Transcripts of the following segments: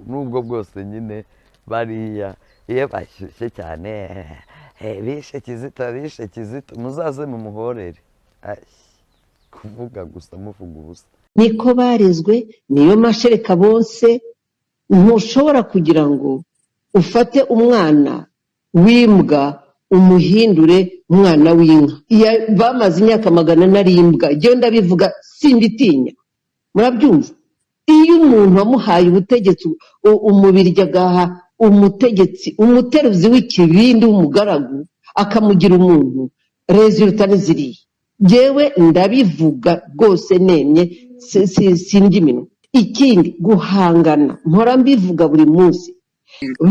nubwo bwose nyine bariya iyo bashyushye cyane bishe Kizito muzaze mumuhorere kuvuga gusa muvuga ubusa niko barizwe niyo mashereka bose ntushobora kugira ngo ufate umwana w'imbwa umuhindure umwana w'inka bamaze imyaka 100 ari imbwa njyewe ndabivuga simbitinya murabyumva iyo umuntu wamuhaye ubutegetsi umubirya agaha umutegetsi umuteruzi w'ikibindi w'umugaragu akamugira umuntu resulta niziriye njyewe ndabivuga rwose nemye sindimino ikindi guhangana mpora mbivuga buri munsi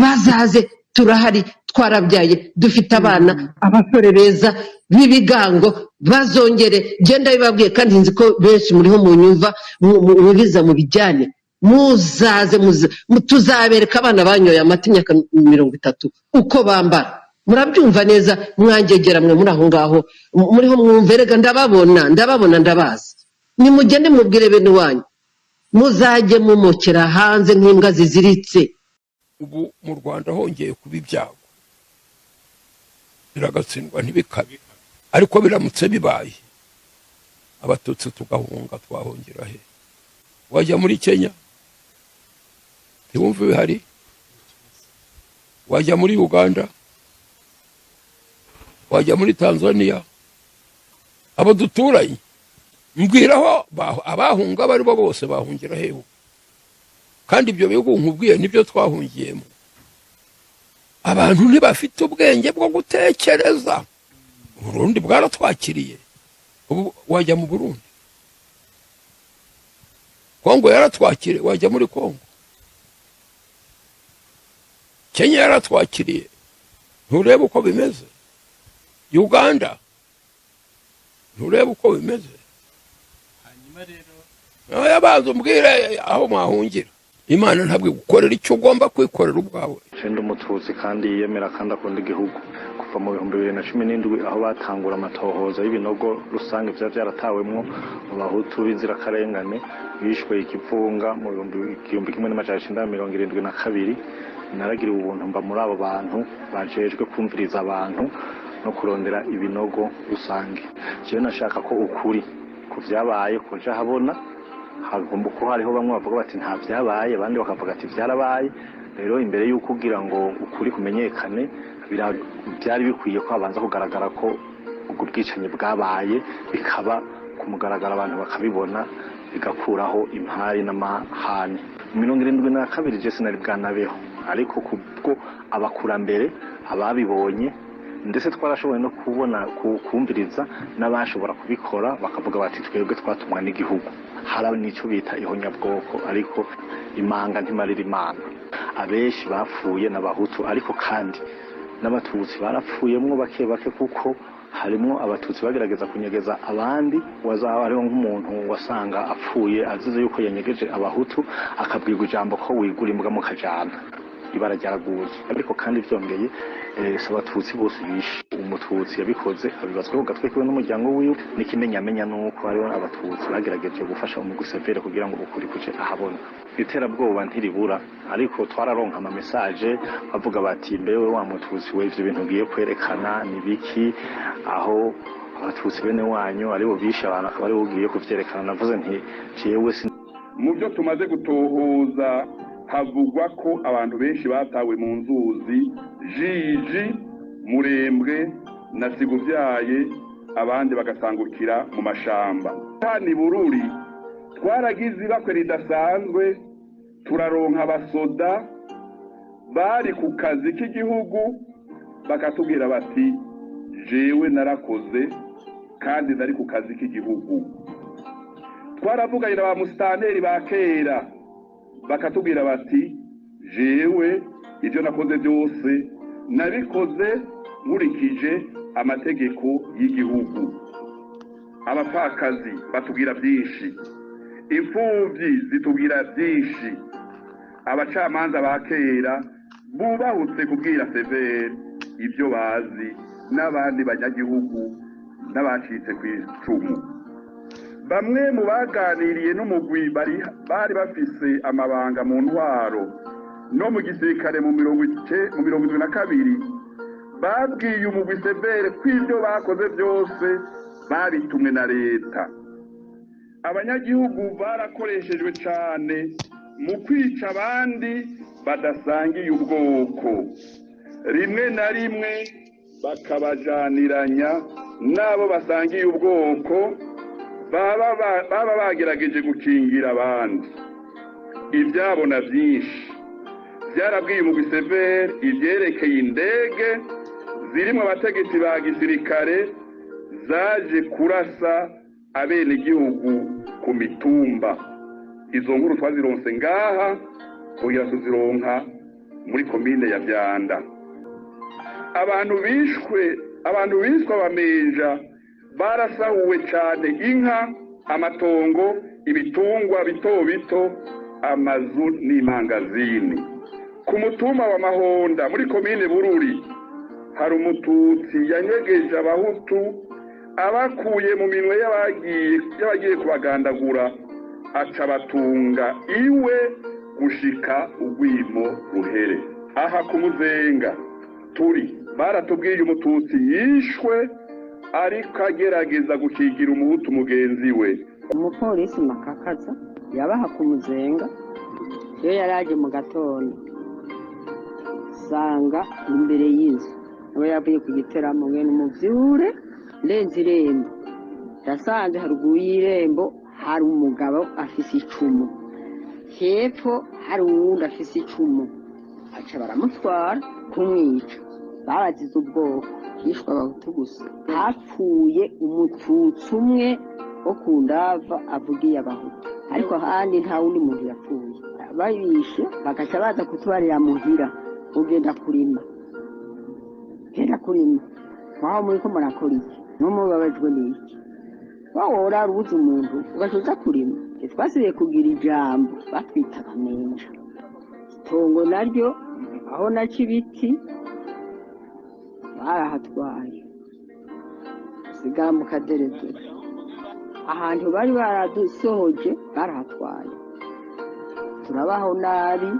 bazaze turahari twarabyaye dufite abana abasore beza b'ibigango bazongere genda bibabwiye kandi nzi ko benshi muriho mu nyumva mubiza mu bijyane muzaze tuzabereka abana banyoye amata imyaka 30 uko bambara murabyumva neza mwangegera mwe muri aho ngaho muriho mwumverega ndababona ndabazi nimugende mubwire bene wanyu muzajye mumokera hanze nk'imbwa ziziritse ubu mu Rwanda hongeye kuba ibyago biragatsindwa ntibikabe ariko biramutse bibaye abatutsi tugahunga twahongera he wajya muri Kenya ntiwumve bihari wajya muri Uganda wajya muri Tanzania abo duturanye mbwiraho abahunga bari bo bose bahungira heho kandi ibyo bihugu nkubwiye nibyo twahungiyemo abantu ntibafite ubwenge bwo gutekereza Burundi bwaratwakiriye ubu wajya mu Burundi Kongo yaratwakiriye wajya muri Kongo Kenya yaratwakiriye nturebe uko bimeze Uganda nturebe uko bimeze hanyuma rero yabaza umbwire aho mwahungira Imana ntabwo gukorera icyo ugomba kwikorera ubwawe Cende umututsi kandi yemera kandi akunda igihugu kuva mu 2017 aho batangura amatohoza y'ibinogo rusange byaratawemwo abahutu b'inzirakarengane bishwe ikivunga mu 1972 naragira ubuntu mba muri abo bantu bajejwe kumviriza abantu no kurondera ibinogo rusange jewe nashaka ko ukuri kuvyabaye koja habona hagomba ko hariho bamwe bavuga bati nta byabaye abandi bakavuga ati byarabaye rero imbere y'uko kugira ngo ukuri kumenyekane byari bikwiye ko abanza kugaragara ko ubwo bwicanyi bwabaye bikaba kumugaragara abantu bakabibona bigakuraho impari n'amahane 72 je sinari bwanabeho ariko kubwo abakurambere ababibonye ndetse twarashoboye no kubona kumviriza n'abashobora kubikora bakavuga bati twebwe twatumwa n'igihugu harawe nico bita ihonyabwoko ariko imanga ntimarira imana abeshi bapfuye n'abahutu ariko kandi n'abatutsi barapfuyemwo bake kuko harimo abatutsi bagerageza kunyegeza abandi wazaba ariho nk'umuntu wasanga apfuye azize yuko yanyegeje abahutu akabwirwa ijambo ko wigura imbwa mu kajana ibara ryaraguye ariko kandi byongeye abatutsi bose bishe umututsi yabikoze abibazweho gatwe kiwe n'umuryango wiwe n'ikimenyamenya nuko hariho abatutsi bagerageje gufasha umugwi severe kugira ngo ukuri kuce ahabona iterabwoba ntiribura ariko twararonka ama message bavuga bati mbewe wa mututsi we ivyo bintu giye kwerekana nibiki aho abatutsi bene wanyu aribo bishe abantu akabari ugiye kuvyerekana navuze nti jewe mu byo tumaze gutohoza havugwa ko abantu benshi batawe mu nzuzi Jiji Murembwe na Siguvyaye abandi bagasangukira mu mashamba kandi Bururi twaragize bakwe ridasanzwe turaronka abasoda bari ku kazi k'igihugu bakatubwira bati jewe narakoze kandi nari ku kazi k'igihugu twaravuganye ba mustaneri ba kera bakatubwira bati jewe ibyo nakoze byose nabikoze nkurikije amategeko y'igihugu abapfakazi batubwira byinshi imfuvyi zitubwira byinshi abacamanza ba kera bubahutse kubwira severe ibyo bazi n'abandi banyagihugu n'abacitse ku icumu bamwe mu baganiriye n'umugwi bari bafise amabanga mu ntwaro no mu gisirikare mu 1972 babwiye umugwi severe ko ibyo bakoze byose babitumwe na leta. Abanyagihugu barakoreshejwe cyane mu kwica abandi badasangiye ubwoko, rimwe na rimwe bakabajaniranya n'abo basangiye ubwoko baba bagerageje gukingira abandi. Ibyabona byinshi byarabwiye umugwi severe ibyerekeye indege zirimo abategetsi ba gisirikare zaje kurasa abenegihugu ku mitumba. Izo nkuru twazironse ngaha kugira tuzironka muri komine ya Vyanda. Abantu bishwe abamenja barasahuwe cyane inka, amatongo, ibitungwa bito bito, amazu n'imangazini. Ku mutumba wa Mahonda muri komine Bururi hari umututsi yanyegeje abahutu abakuye mu minwe y'abagiye kubagandagura, aca batunga iwe gushika ugwimo ruhere. Aha ku Muzenga turi baratubwiye umututsi yishwe ariko agerageza gukigira umuhutu mugenzi we. Umupolisi Makakaza yabaha ku Muzenga iyo yaraje mu gatondo sanga imbere y'inzu abo yavuye ku giteramo ngene umuvyure lenze irembo yasanze haruguru y'irembo hari umugabo afise icumu, hepfo hari uwundi afise icumu, aca baramutwara kumwica. Babazize ubwoko, yishwe abahutu gusa. Hapfuye umututsi umwe wo ku Ndava avugiye abahutu, ariko ahandi nta wundi muntu yapfuye. Babishe bagaca baza kutubarira muhira, ugenda kurima waho muri ko murakora iki n'umubabajwe n'iki wahora urubuze umuntu ugashoza kurima. Twasibiye kugira ijambo batwita abamenja. Itongo naryo aho naca ibiti barahatwaye sigara mu kaderezere, ahantu bari baradusohoje barahatwaye. Turabaho nabi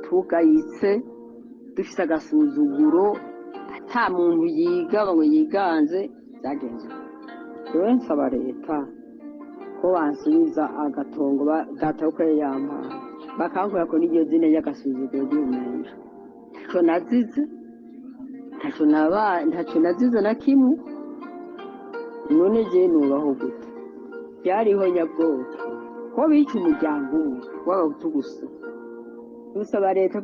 tugayitse dufise agasuzuguro, ata muntu yiga ngo yiganze. Byagenze rero nsaba leta ko bansubiza agatongo data uko yampaye, bakankora ko n'iryo zine y'agasuzuguro ry'umenja. Ntacyo nazize na kimwe. None je nubaho gute? Byariho nyabwoko ko bica umuryango w'abahutu gusa. Dusaba leta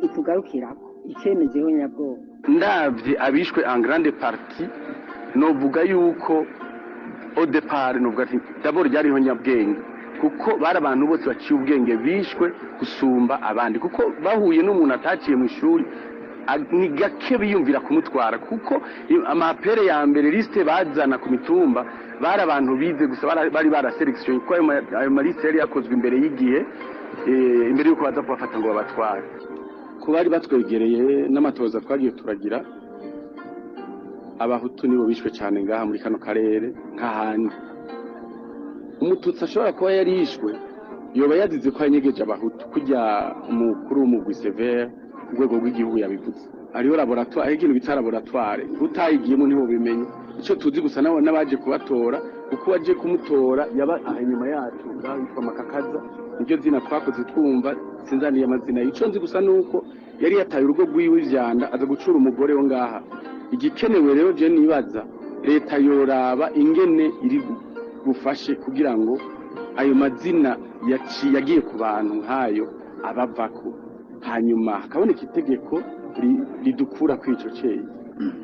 itugarukirako ikemezeho nyabwoko. Ndavye abishwe en grande partie novuga yuko au départ novuga ati d'abord ryariho nyabwenge, kuko bari abantu bose baciye ubwenge bishwe gusumba abandi, kuko bahuye n'umuntu ataciye mu ishuri ni gake biyumvira kumutwara, kuko amapere ya mbere liste bazana ku mitumba bari abantu bize gusa, bari baraselection, kuko ayo maliste yari yakozwe imbere y'igihe, imbere yuko baza kubafata ngo babatware. Ku bari batwegereye n'amatoza twagiye turagira, abahutu nibo bishwe cyane ngaha muri kano karere nk'ahandi. Umututsi ashobora kuba yari yishwe yoba yazize ko yanyegeje abahutu, kujya umukuru w'umugwi severe ku rwego rw'igihugu yabivuze. Hariho laboratoire, ikintu bita laboratoire, utayigiyemo niho bimenye. Icyo tuzi gusa n'abaje kubatora, kuko waje kumutora yaba inyuma yacu ngaho yitwa Makakaza, niryo zina twakoze twumva, sinzaniye amazina. Icyo nzi gusa nuko yari yataye urugo rw'iwe Vyanda aza gucura umugore wo ngaha. Igikenewe rero je nibaza leta yoraba ingene iri gufashe kugira ngo ayo mazina yagiye ku bantu nkayo abavako, hanyuma hakaboneka itegeko ridukura kwico cyeyi.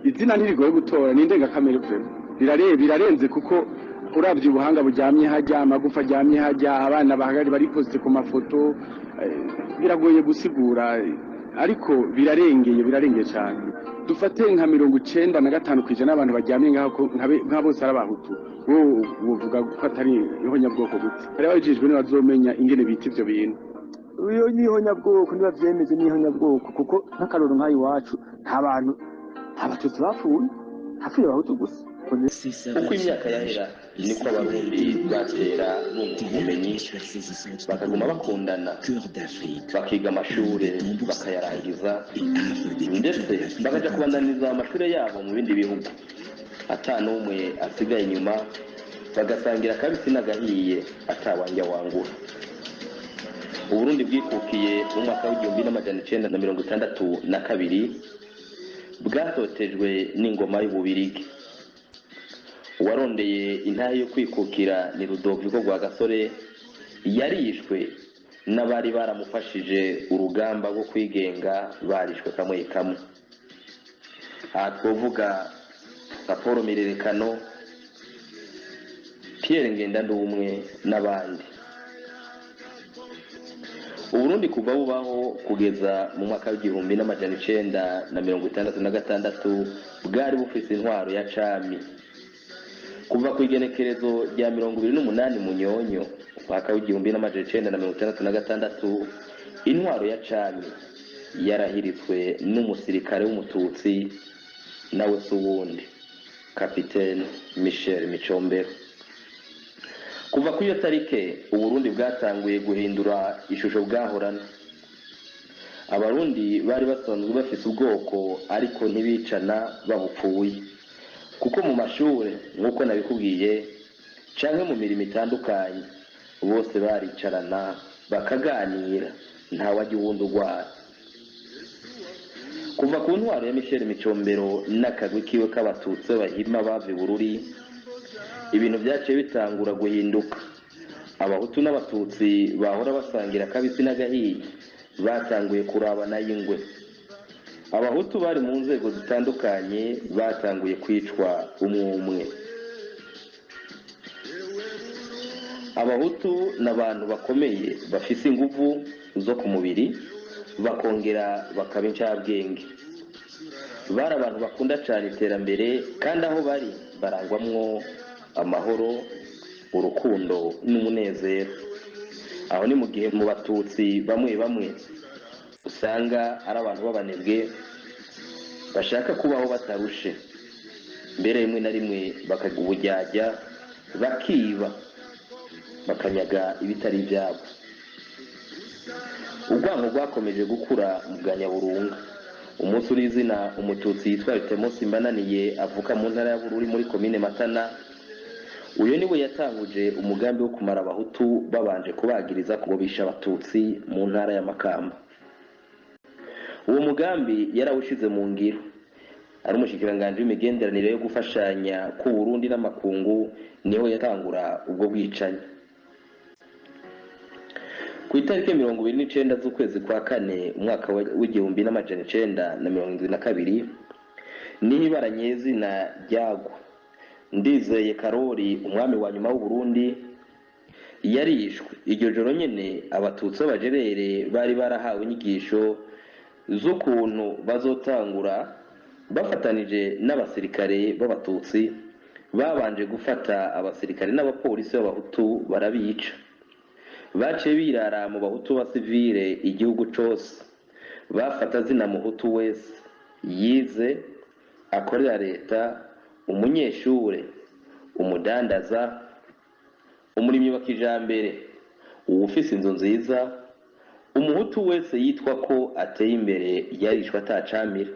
Izina ntirigoye gutora, ni indengakamere vrema, birarenze, kuko uravye ubuhanga bujyamye hajya, amagufa ajyamye hajya, abana bahagari bari poste ku mafoto, biragoye gusigura, ariko birarengeye cyane. Dufate nka 95% abantu bajyamye nka bose ari abahutu, wowe uvuga ko atari ihonyabwoko gute? Hari abajijwe n'abazomenya ingene bita ivyo bintu. Uyo ni ihonyabwoko, niba vyemeze ni ihonyabwoko, kuko n'akaroro nk'ayo iwacu nta bantu, nta batutsi bapfuye, hapfuye abahutu gusa. uko imyaka yahera niko abarundi batera bunguka ubumenyi bakaguma bakundana bakiga amashuri bakayarangiza ndetse bakaja kubandaniza amashuri yabo mu bindi bihugu ata n'umwe asigaye inyuma bagasangira akabisi n'agahiye atawanja wangura. Uburundi bwikukiye mu mwaka w'1962 bwatotejwe n'ingoma y'Ububirigi. Uwarondeye intahe yo kwikukira ni Rudoviko Rwagasore yarishwe n'abari baramufashije urugamba rwo kwigenga barishwe kamwe kamwe. Aha twovuga Paul Mirerekano, Pierre Ngendandumwe n'abandi. Uburundi kuva bubaho kugeza mu mwaka w'1966 bwari bufise intwaro ya cami. Kuva ku igenekerezo rya 28 Munyonyo mwaka w'1966 intwaro ya cami yarahiritswe n'umusirikare w'umututsi nawe suwundi Kapiteni Michel Micombero. Kuva ku iyo tarike Uburundi bwatanguye guhindura ishusho bwahorana. Abarundi bari basanzwe bafise ubwoko ariko ntibicana babupfuye, kuko mu mashuri nk'uko nabikubwiye canke mu mirimo itandukanye bose baricarana bakaganira nta wajya uwundi urwara. Kuva ku ntwaro ya Michel Micombero n'akagwi kiwe k'abatutsi bahima bava Bururi, ibintu byaciye bitangura guhinduka. Abahutu n'abatutsi bahora basangira akabisi n'agahiye batanguye kurabana y'ingwe. Abahutu bari mu nzego zitandukanye batanguye kwicwa umwe. Abahutu n'abantu bakomeye bafise inguvu zo ku mubiri bakongera bakaba incabwenge. Bari abantu bakunda cyane iterambere kandi aho bari barangwamwo amahoro, urukundo n'umunezero. Aho ni mu gihe mu batutsi bamwe usanga ari abantu b'abanebwe bashaka kubaho batarushe, mbere rimwe na rimwe bakaga ubujyajya bakiba bakanyaga ibitari ibyabo. Urwango rwakomeje gukura mu bwa Nyaburunga. Umunsi urizina umututsi yitwa Temosi Mbananiye avuka mu ntara ya Bururi muri komine Matana. Uyo niwe yatanguje umugambi wo kumara abahutu babanje kubagiriza kubobisha abatutsi mu ntara ya Makamba. Uwo mugambi yarawushize mu ngiro. Ari umushikiranganje w'imigenderanire yo gufashanya ku Burundi n'amakungu niho yatangura ubwo bwicanyi. Ku itariki 29 z'ukwezi kwa kane umwaka w'1972 niho ibaranyezina ryagwa Ndizeye Karori, umwami wa nyuma w'u Burundi, yarishwe. Iryo joro nyene abatutsi b'abajerere bari barahawe inyigisho z'ukuntu bazotangura bafatanije n'abasirikare b'abatutsi babanje gufata abasirikare n'abapolisi b'abahutu barabica. Baciye birara mu bahutu ba civile igihugu cose, bafata zina muhutu wese yize, akorera leta, umunyeshure, umudandaza, umurimyi wa kijambere, uwufise inzu nziza. Umuhutu wese yitwa ko ateye imbere yarishwa atacamira.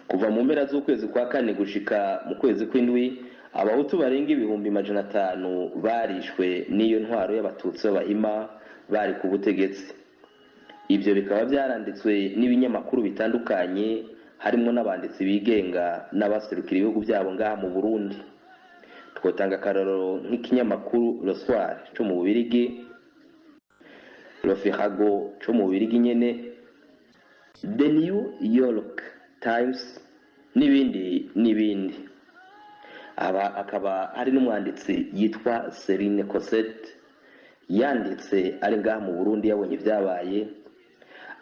Kuva mu mpera z'ukwezi kwa kane gushika mu kwezi kw'indwi abahutu barenga 500 barishwe n'iyo ntwaro y'abatutsi b'abahima bari ku butegetsi. Ibyo bikaba byaranditswe n'ibinyamakuru bitandukanye, harimo n'abanditsi bigenga n'abaserukira ibihugu byabo ngaha mu Burundi. Twotanga akararo nk'ikinyamakuru Le Soir cyo mu Bubirigi, Le Figaro cyo mu Bubirigi nyene, The New York Times n'ibindi. Aba akaba ari n'umwanditsi yitwa Celine Cosette, yanditse ari ngaha mu Burundi yabonye ibyabaye.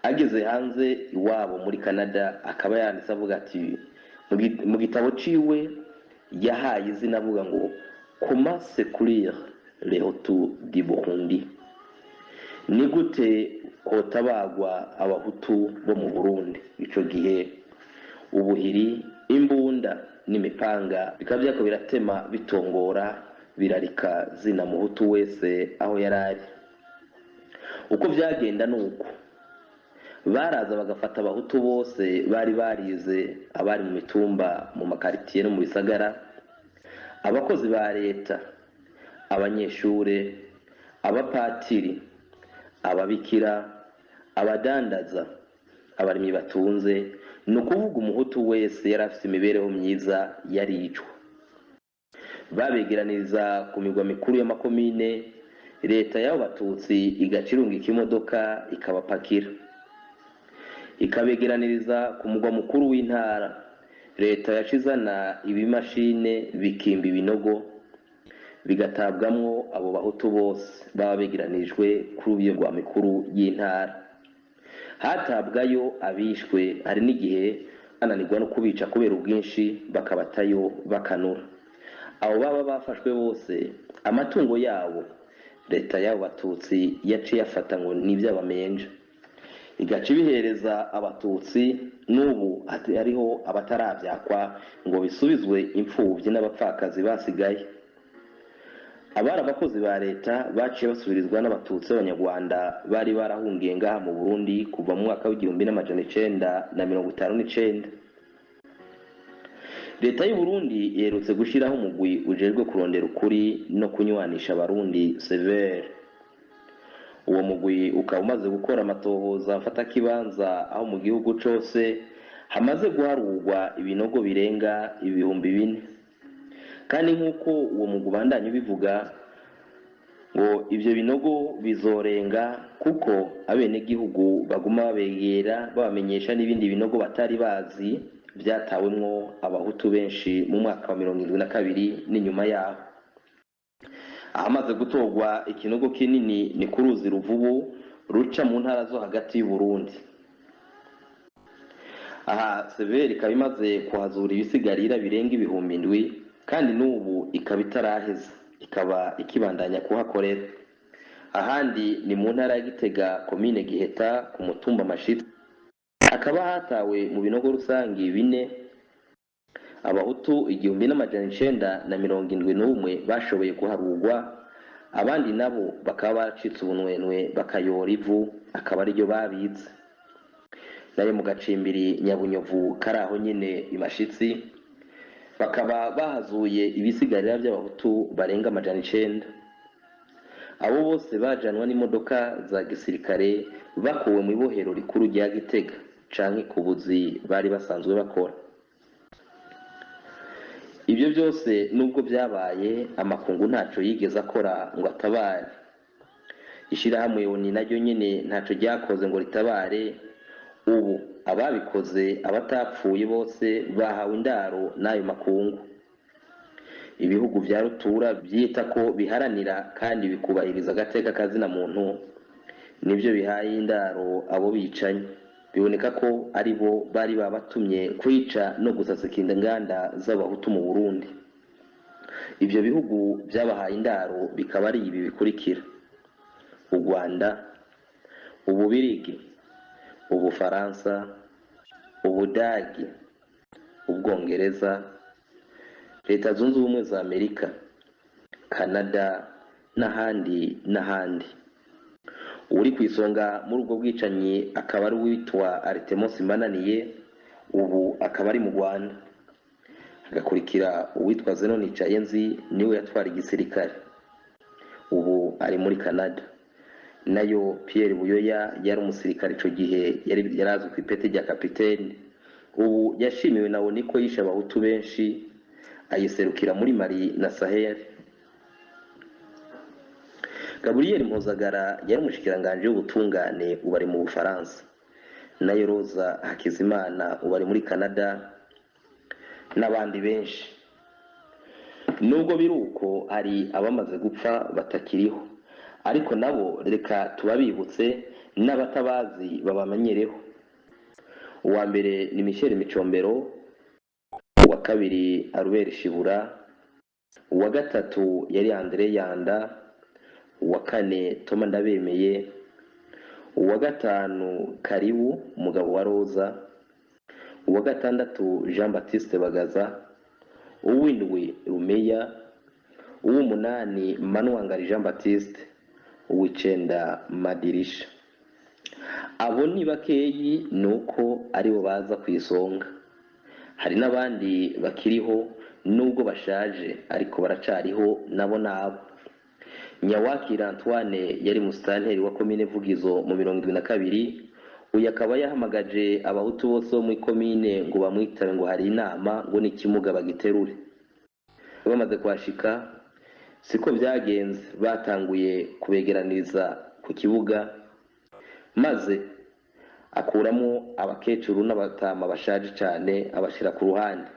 Ageze hanze iwabo muri Canada akaba yanditse avuga ati mu gitabo ciwe yahaye izina avuga ngo Comment secourir les Hutus du Burundi. Ni gute hotabagwa abahutu bo mu Burundi. Ico gihe ubuhiri, imbunda n'imipanga bikaba byako biratema bitongora birarika zina muhutu wese aho yari ari. Uko byagenda nuko baraza bagafata abahutu bose bari barize, abari mu mitumba, mu makaritiye no mu bisagara, abakozi ba leta, abanyeshure, abapatiri, ababikira, abadandaza, abarimyi batunze, ni ukuvuga umuhutu wese yari afite imibereho myiza yaricwa. Babegeraniriza ku migwa mikuru y'amakomine, leta y'abo batutsi igacirungika imodoka ikabapakira. Ikabegeraniriza ku mugwa mukuru w'intara, leta yacizana ibimashine bikimba ibinogo bigatabwamwo abo bahutu bose baba begeranirijwe kuri iyo migwa mikuru y'intara. Hatabwayo abishwe, hari n'igihe bananirwa no kubica kubera ubwinshi bakabatayo bakanura. Abo baba bafashwe bose amatungo yabo leta y'abo batutsi yaciye afata ngo n'iby'abamenja, igaca ibihereza abatutsi. N'ubu hariho abatarabyakwa ngo bisubizwe imfubyi n'abapfakazi basigaye. Abari abakozi ba leta baciye basubirizwa n'abatutsi b'abanyarwanda bari barahungiye ngaha mu Burundi kuva mu mwaka w'1959. Leta y'u Burundi yerutse gushiraho umugwi ujejwe kurondera ukuri no kunywanisha abarundi severe. Uwo mugwi ukaba umaze gukora amatohoza afata kibanza aho mu gihugu cose hamaze guharurwa ibinogo birenga 4,000. Kandi nk'uko uwo mugwi ubandanya bivuga ngo ivyo binogo bizorenga, kuko abenegihugu baguma babegera babamenyesha n'ibindi binogo batari bazi byatawemwo abahutu benshi mu mwaka wa 1972 n'inyuma yaho. Ahamaze gutorwa ikinogo kinini ni ku ruzi Ruvubu ruca mu ntara zo hagati y'u Burundi. Aha severe ikaba imaze kuhazura ibisigarira birenga 7,000, kandi n'ubu ikaba itaraheza, ikaba ikibandanya kuhakorera. Ahandi ni mu ntara ya Gitega, komine Giheta, ku mutumba Mashitsi, hakaba hatawe mu binogo rusangi 4 abahutu 1971 bashoboye kuharugwa. Abandi nabo bakaba bacitse ubunwenwe bakayora ivu, akaba ari ryo babitse. Nayo mu gacimbiri Nyabunyovu karaho nyine imashitsi bakaba bahazuye ibisigarira by'abahutu barenga 900. Abo bose bajanwa n'imodoka za gisirikare bakuwe mu ibohero rikuru rya Gitega canke kubuzi bari basanzwe bakora. Ibyo byose nubwo byabaye, amakungu ntaco yigeze akora ngo atabare. Ishirahamwe ONU naryo nyene ntaco ryakoze ngo ritabare. Ubu ababikoze abatapfuye bose bahawe indaro n'ayo makungu. Ibihugu vya rutura byita ko biharanira kandi bikubahiriza agateka kazina muntu nibyo bihaye indaro abo bicanye. Biboneka ko ari bo bari babatumye kwica no gusasika inganda z'abahutu mu Burundi. Ibyo bihugu byabahaye indaro bikaba ari ibi bikurikira: u Rwanda, Ububirigi, Ubufaransa, Ubudagi, Ubwongereza, Leta Zunze Ubumwe za Amerika, Canada n'ahandi. Uri ku isonga muri ubwo bwicanyi akaba ari witwa Artemus Mbananiye, ubu akaba ari mu Rwanda. Hagakurikira uwitwa Zenoni Cayenzi, niwe yatwara igisirikare, ubu ari muri Canada. Nayo Pierre Buyoya yari umusirikare ico gihe, yarazwi ku ipeti rya kapiteni, ubu yashimiwe na ONU ko yishe abahutu benshi, ayiserukira muri Mali na Sahel. Gabriel Mpuzagara yari umushikiranganje w'ubutungane, ubu ari mu Bufaransa. Nayo Rosa Hakizimana ubu ari muri Canada, n'abandi benshi. Nubwo biruko ari abamaze gupfa batakiriho, ariko nabo reka tubabibutse n'abatabazi babamenyereho. Uwa mbere ni Michel Micombero, uwa kabiri Albert Shibura, uwa gatatu yari Andre Yanda, uwa kane Toma Ndabemeye, uwa gatanu Karibu umugabo wa Roza, uwa gatandatu Jean Baptiste Bagaza, uw'indwi rumeya, uw'umunani manuwangari jean baptiste, uw'icenda madirisha. Abo ni bakeyi nuko aribo baza ku isonga. Hari n'abandi bakiriho nubwo bashaje ariko baracariho nabo nabo. Nyawakira Antoine yari musitanteri wa komine Vugizo mu 72. Uyu akaba yahamagaje abahutu bose bo muri komine ngo bamwitabe ngo hari inama ngo n'ikimuga bagiterure. Bamaze kwashika siko byagenze, batanguye kubegeraniriza ku kibuga maze akuramo abakecuru n'abatama bashaje cyane abashira ku ruhande.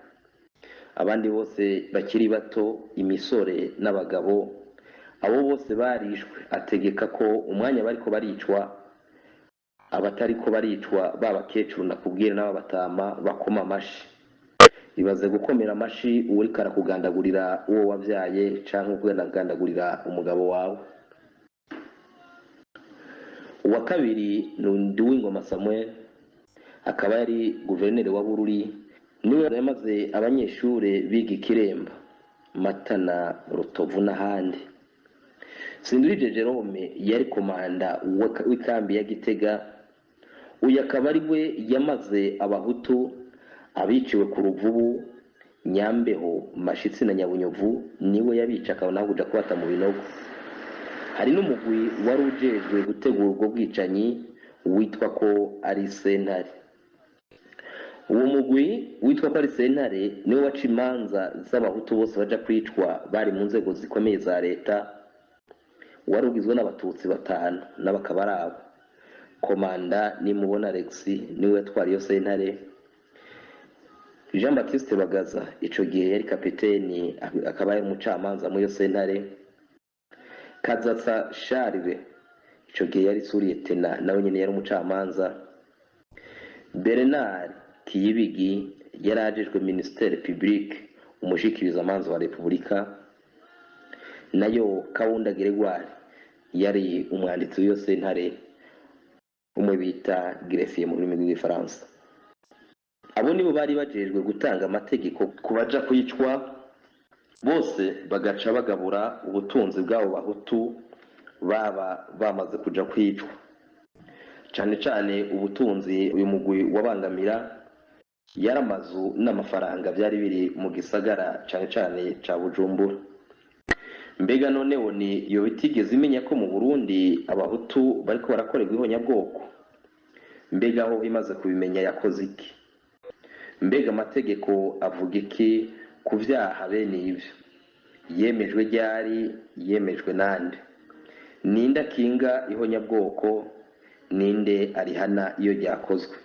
Abandi bose bakiri bato, imisore n'abagabo, abo bose barishwe. Ategeka ko umwanya bariko baricwa, abatari ko baricwa babakecuru nakubwira n'abatama bakoma amashi. Ibaze gukomera amashi uri karakugandagurira uwo wabyaye canke ukugandagurira umugabo wawe. Uwa kabiri ni Uwingoma Samuel, akaba yari guverineri wa Bururi. Niwe yamaze abanyeshure biga Ikiremba, Matana, Rutovu n'ahandi. Sindurije Jerome yari komanda w'ikambi ya Gitega. Uyu akaba ari we yamaze abahutu abiciwe ku Ruvubu, Nyambeho, Mashitsi na Nyabunyovu. Niwe yabica akaba naho kuja kubata mu binogo. Hari n'umugwi wari ujejwe gutegura ubwo bwicanyi witwa ko ari sentare. Uwo mugwi witwa ko ari sentare niwe waca imanza z'abahutu bose baja kwicwa bari mu nzego zikomeye za leta. Wari ugizwe n'abatutsi 5 n'abakaba ari abo. Komanda Nimubona Alex niwe yatwara iyo sentare. Jean Baptiste Bagaza ico gihe yari kapiteni akaba ari umucamanza muri iyo sentare. Kazatsa Charles ico gihe yari suriyetena nawe nyene yari umucamanza. Bernard Kiyibigi yarajejwe ministere public, umushikiriza amanza wa Republika. Nayo Kawunda Gregoire yari umwanditsi w'iyo sentare, umwe bita greffier mu rurimi rw'igifaransa. Abo nibo bari bajejwe gutanga amategeko kubaja kwicwa. Bose bagaca bagabura ubutunzi bwabo bahutu baba bamaze kuja kwicwa. Cane cane ubutunzi uyu mugwi wabangamira yaramazu n'amafaranga byari biri mu gisagara cane cane ca Bujumbura. Mbega noneho ni yo bitigeze imenya ko mu Burundi abahutu bariko barakorerwa ihonyabwoko? Mbega aho imaze kubimenya yakoze iki? Mbega amategeko avuga iki ku vyaha bene ivyo? Yemejwe ryari? Yemejwe nande? Ninde akinga ihonyabwoko? Ninde arihana iyo ryakozwe?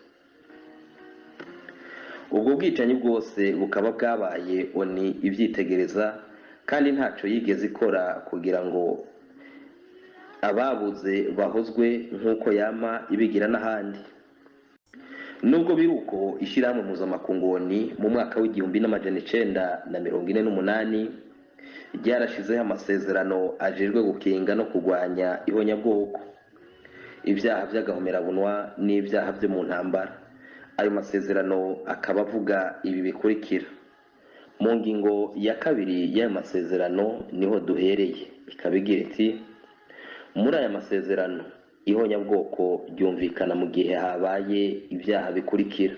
Ubwo bwicanyi bwose bukaba bwabaye oni ivyitegereza kandi ntaco yigeze ikora kugira ngo ababuze bahozwe nk'uko yama ibigira n'ahandi. Nubwo biruko ishirahamwe mpuzamakungu mu mwaka w'1948 ryarashizeho amasezerano ajejwe gukinga no kurwanya ihonyabwoko, ibyaha by'agahomerabunwa n'ibyaha byo mu ntambara. Ayo masezerano akaba avuga ibi bikurikira. Mu ngingo ya 2 y'ayo masezerano niho duhereye, ikabigira iti: muri aya masezerano ihonyabwoko ryumvikana mu gihe habaye ibyaha bikurikira: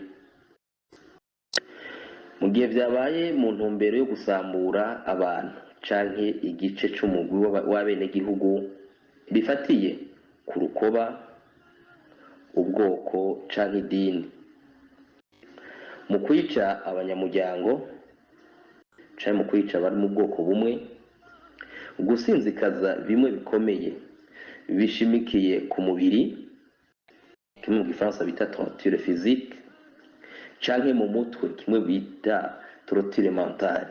mu gihe byabaye mu ntumbero yo gusambura abantu canke igice c'umugwi w'abenegihugu bifatiye ku rukoba, ubwoko canke idini, mu kwica abanyamuryango canke mu kwica abari mu bwoko bumwe, gusinzikaza bimwe bikomeye bishimikiye ku mubiri, kimwe mu gifaransa bita torture physique, canke mu mutwe, kimwe bita torture mentale.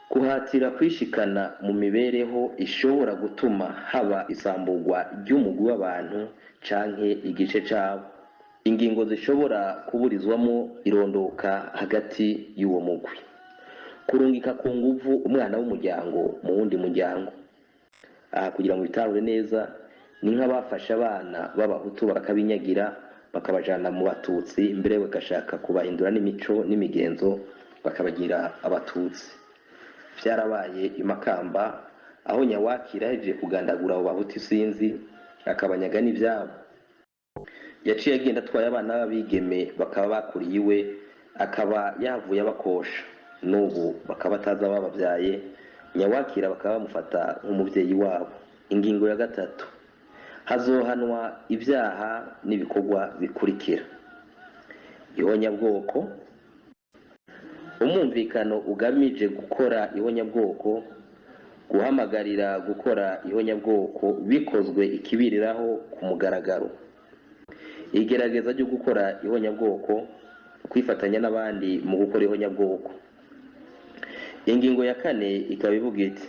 Kuhatira kwishikana mu mibereho ishobora gutuma haba isamburwa ry'umugwi w'abantu canke igice cabo. Ingingo zishobora kuburizwamo irondoka hagati y'uwo mugwi. Kurungika ku nguvu umwana w'umuryango mu wundi muryango. Aha kugira ngo bitahure neza, ni nk'abafasha abana b'abahutu bakabinyagira bakabajana mu batutsi, mbere bagashaka kubahindura n'imico n'imigenzo bakabagira abatutsi. byarabaye imakamba aho Nyawakira yaje kugandagura abo bahutu sinzi akabanyaga n'ibyabo. Yaciye agenda atwaye abana b'abigeme bakaba bakuriye iwe, akaba yavuye abakosha, n'ubu bakaba bataza bababyaye. Nyawakira bakaba bamufata nk'umubyeyi wabo. Ingingo ya 3, hazohanwa ibyaha n'ibikorwa bikurikira: ihonyabwoko, umumvikano ugamije gukora ihonyabwoko, guhamagarira gukora ihonyabwoko bikozwe ikibiriraho ku mugaragaro, igerageza ryo gukora ihonyabwoko, kwifatanya n'abandi mu gukora ihonyabwoko. Ingingo ya 4 ikaba ivuga iti: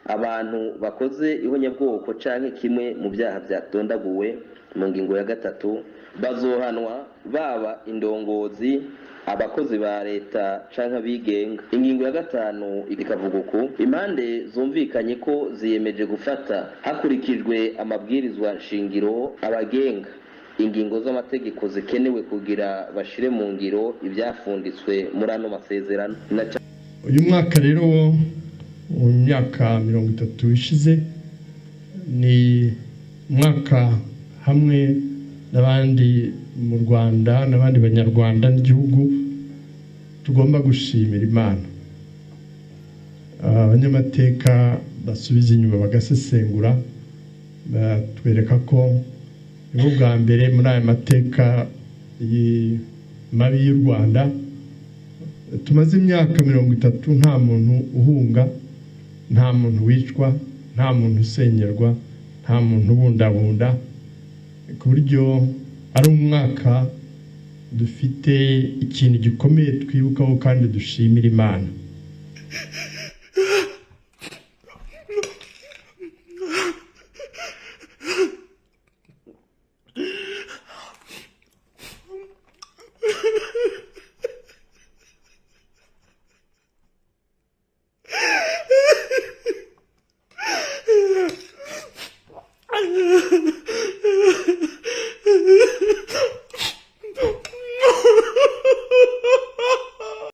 abantu bakoze ihonyabwoko canke kimwe mu byaha byatondagwe mu ngingo ya 3 bazohanwa, baba indongozi, abakozi ba leta canke abigenga. Ingingo ya 5 ikavuga uku: impande zumvikanye ko ziyemeje gufata hakurikijwe amabwirizwa nshingiro abagenga ingingo z'amategeko zikenewe kugira bashire mu ngiro ibyafunditswe muri ano masezerano. Uyu mwaka rero mu myaka 30 ishize ni mwaka hamwe n'abandi mu Rwanda n'abandi banyarwanda n'igihugu tugomba gushimira Imana. Abanyamateka basubiza inyuma bagasesengura batwereka ko nibo bwa mbere muri aya mateka mabi y'u Rwanda tumaze imyaka 30 nta muntu uhunga, nta muntu wicwa, nta muntu usenyerwa, nta muntu ubundabunda, ku buryo ari umwaka dufite ikintu gikomeye twibukaho kandi dushimira Imana.